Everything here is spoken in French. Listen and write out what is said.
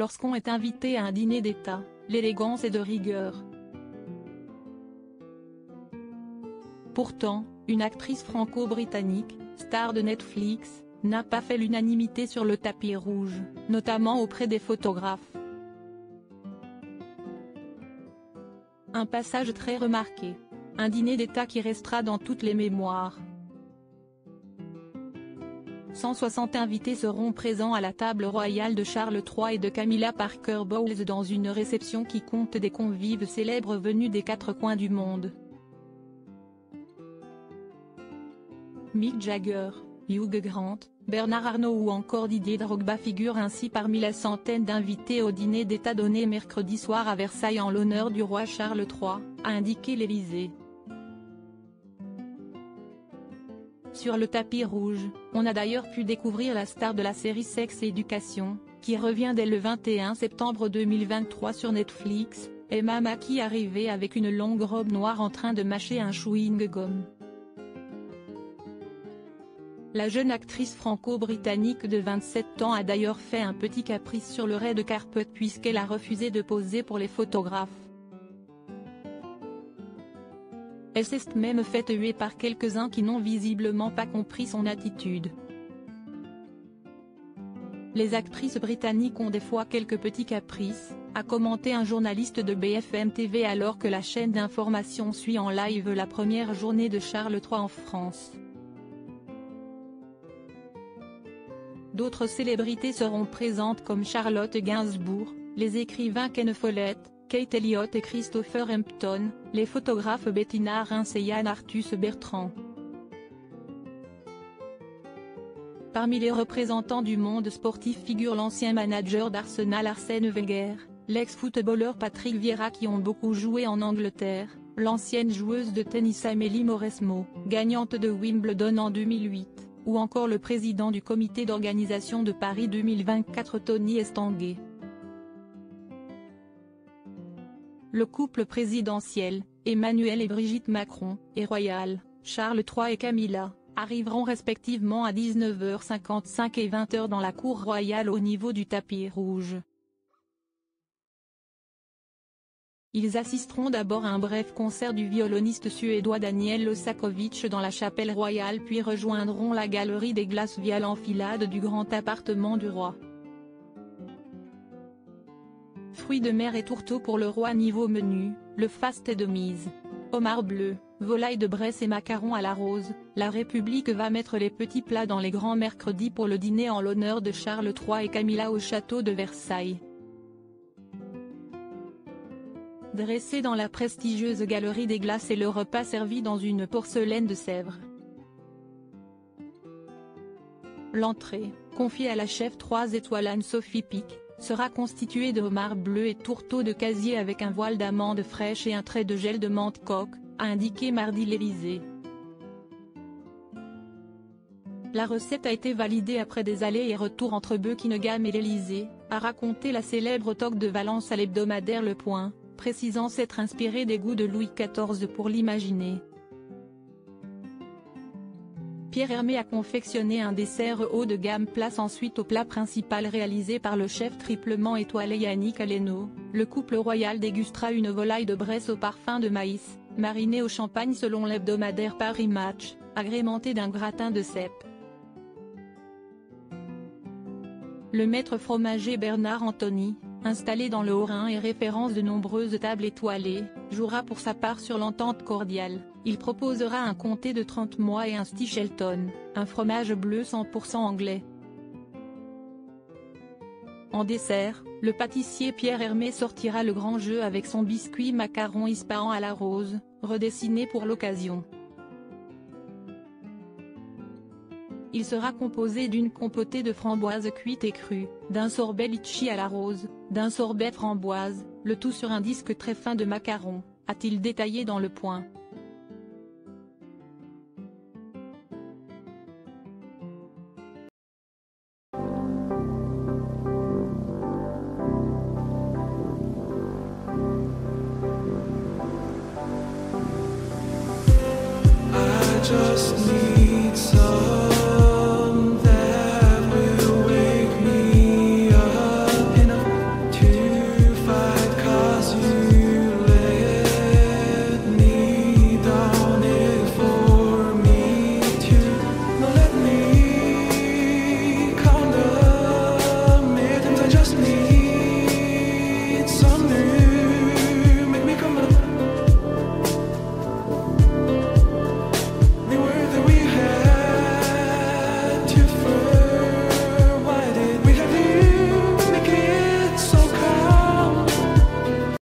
lorsqu'on est invité à un dîner d'État, l'élégance est de rigueur. Pourtant, une actrice franco-britannique, star de Netflix, n'a pas fait l'unanimité sur le tapis rouge, notamment auprès des photographes. Un passage très remarqué. Un dîner d'État qui restera dans toutes les mémoires. 160 invités seront présents à la table royale de Charles III et de Camilla Parker Bowles dans une réception qui compte des convives célèbres venus des 4 coins du monde. Mick Jagger, Hugh Grant, Bernard Arnault ou encore Didier Drogba figurent ainsi parmi la centaine d'invités au dîner d'État donné mercredi soir à Versailles en l'honneur du roi Charles III, a indiqué l'Élysée. Sur le tapis rouge, on a d'ailleurs pu découvrir la star de la série Sex Education, qui revient dès le 21 septembre 2023 sur Netflix, Emma Mackey arrivée avec une longue robe noire en train de mâcher un chewing-gum. La jeune actrice franco-britannique de 27 ans a d'ailleurs fait un petit caprice sur le red carpet puisqu'elle a refusé de poser pour les photographes. Elle s'est même fait huer par quelques-uns qui n'ont visiblement pas compris son attitude. Les actrices britanniques ont des fois quelques petits caprices, a commenté un journaliste de BFM TV alors que la chaîne d'information suit en live la première journée de Charles III en France. D'autres célébrités seront présentes comme Charlotte Gainsbourg, les écrivains Ken Follett, Kate Elliott et Christopher Hampton, les photographes Bettina Reims et Yann Arthus Bertrand. Parmi les représentants du monde sportif figure l'ancien manager d'Arsenal Arsène Wenger, l'ex-footballeur Patrick Vieira qui ont beaucoup joué en Angleterre, l'ancienne joueuse de tennis Amélie Mauresmo, gagnante de Wimbledon en 2008, ou encore le président du comité d'organisation de Paris 2024 Tony Estanguet. Le couple présidentiel, Emmanuel et Brigitte Macron, et royal, Charles III et Camilla, arriveront respectivement à 19h55 et 20h dans la cour royale au niveau du tapis rouge. Ils assisteront d'abord à un bref concert du violoniste suédois Daniel Osakovic dans la chapelle royale puis rejoindront la galerie des glaces via l'enfilade du grand appartement du roi. Fruits de mer et tourteaux pour le roi niveau menu, le faste est de mise. Homard bleu, volaille de Bresse et macarons à la rose, la République va mettre les petits plats dans les grands mercredis pour le dîner en l'honneur de Charles III et Camilla au château de Versailles. Dressé dans la prestigieuse galerie des glaces et le repas servi dans une porcelaine de Sèvres. L'entrée, confiée à la chef 3 étoiles Anne-Sophie Pic, sera constituée de homard bleu et tourteaux de casier avec un voile d'amandes fraîches et un trait de gel de menthe coque, a indiqué mardi l'Élysée. La recette a été validée après des allers et retours entre Buckingham et l'Élysée, a raconté la célèbre toque de Valence à l'hebdomadaire Le Point, précisant s'être inspiré des goûts de Louis XIV pour l'imaginer. Pierre Hermé a confectionné un dessert haut de gamme place ensuite au plat principal réalisé par le chef triplement étoilé Yannick Aleno. Le couple royal dégustera une volaille de Bresse au parfum de maïs, marinée au champagne selon l'hebdomadaire Paris Match, agrémentée d'un gratin de cèpe. Le maître fromager Bernard Anthony, installé dans le Haut-Rhin et référence de nombreuses tables étoilées, jouera pour sa part sur l'entente cordiale. Il proposera un comté de 30 mois et un Stichelton, un fromage bleu 100% anglais. En dessert, le pâtissier Pierre Hermé sortira le grand jeu avec son biscuit macaron Ispahan à la rose, redessiné pour l'occasion. Il sera composé d'une compotée de framboises cuites et crues, d'un sorbet litchi à la rose, d'un sorbet framboise, le tout sur un disque très fin de macaron, a-t-il détaillé dans Le Point.